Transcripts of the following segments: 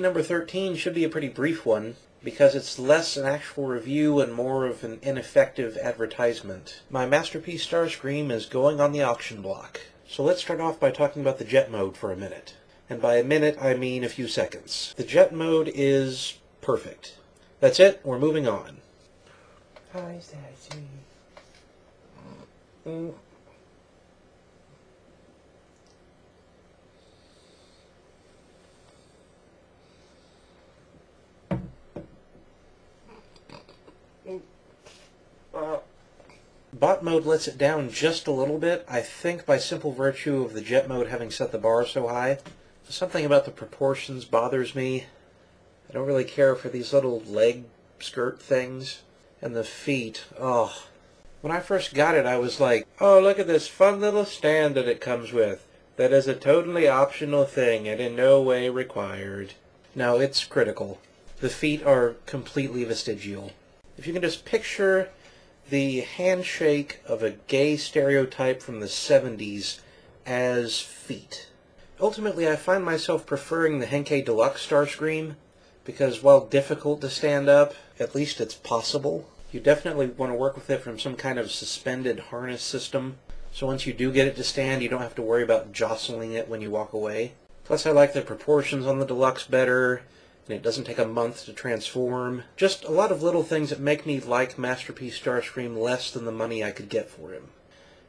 number 13 should be a pretty brief one, because it's less an actual review and more of an ineffective advertisement. My masterpiece Starscream is going on the auction block. So let's start off by talking about the jet mode for a minute. And by a minute, I mean a few seconds. The jet mode is perfect. That's it, we're moving on. Hi, Sassy. Bot mode lets it down just a little bit, I think by simple virtue of the jet mode having set the bar so high. Something about the proportions bothers me. I don't really care for these little leg skirt things. And the feet, oh. When I first got it, I was like, oh, look at this fun little stand that it comes with. That is a totally optional thing and in no way required. No, it's critical. The feet are completely vestigial. If you can just picture the handshake of a gay stereotype from the 70s as feet. Ultimately, I find myself preferring the Henkei Deluxe Starscream, because while difficult to stand up, at least it's possible. You definitely want to work with it from some kind of suspended harness system, so once you do get it to stand, you don't have to worry about jostling it when you walk away. Plus, I like the proportions on the Deluxe better, and it doesn't take a month to transform. Just a lot of little things that make me like Masterpiece Starscream less than the money I could get for him.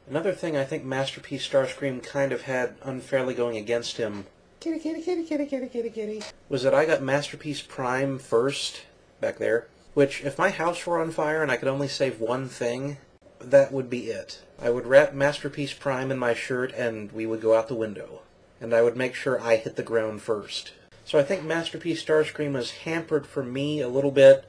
Another thing I think Masterpiece Starscream kind of had unfairly going against him was that I got Masterpiece Prime first, back there, which if my house were on fire and I could only save one thing, that would be it. I would wrap Masterpiece Prime in my shirt and we would go out the window. And I would make sure I hit the ground first. So I think Masterpiece Starscream was hampered for me a little bit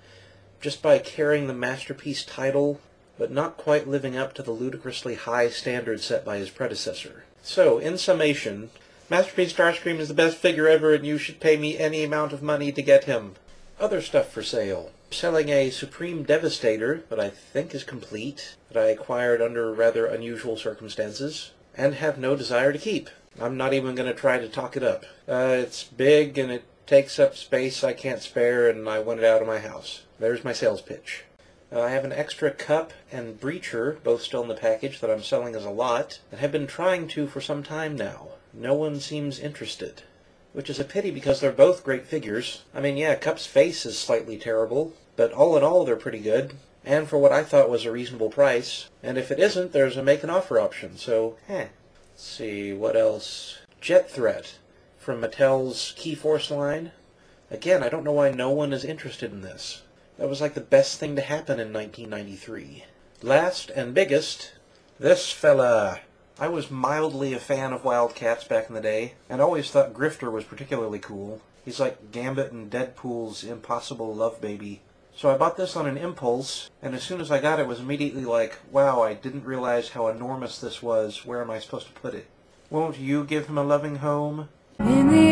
just by carrying the Masterpiece title, but not quite living up to the ludicrously high standard set by his predecessor. So, in summation, Masterpiece Starscream is the best figure ever and you should pay me any amount of money to get him. Other stuff for sale. Selling a Supreme Devastator that I think is complete, that I acquired under rather unusual circumstances, and have no desire to keep. I'm not even going to try to talk it up. It's big and it takes up space I can't spare and I want it out of my house. There's my sales pitch. I have an extra cup and breacher, both still in the package, that I'm selling as a lot, and have been trying to for some time now. No one seems interested. Which is a pity because they're both great figures. I mean, yeah, Cup's face is slightly terrible, but all in all they're pretty good. And for what I thought was a reasonable price. And if it isn't, there's a make an offer option, so, Let's see, what else? Jet Threat from Mattel's Keyforce line. Again, I don't know why no one is interested in this. That was like the best thing to happen in 1993. Last and biggest, this fella. I was mildly a fan of Wildcats back in the day, and always thought Grifter was particularly cool. He's like Gambit and Deadpool's impossible love baby. So I bought this on an impulse, and as soon as I got it, was immediately like, wow, I didn't realize how enormous this was. Where am I supposed to put it? Won't you give him a loving home? In the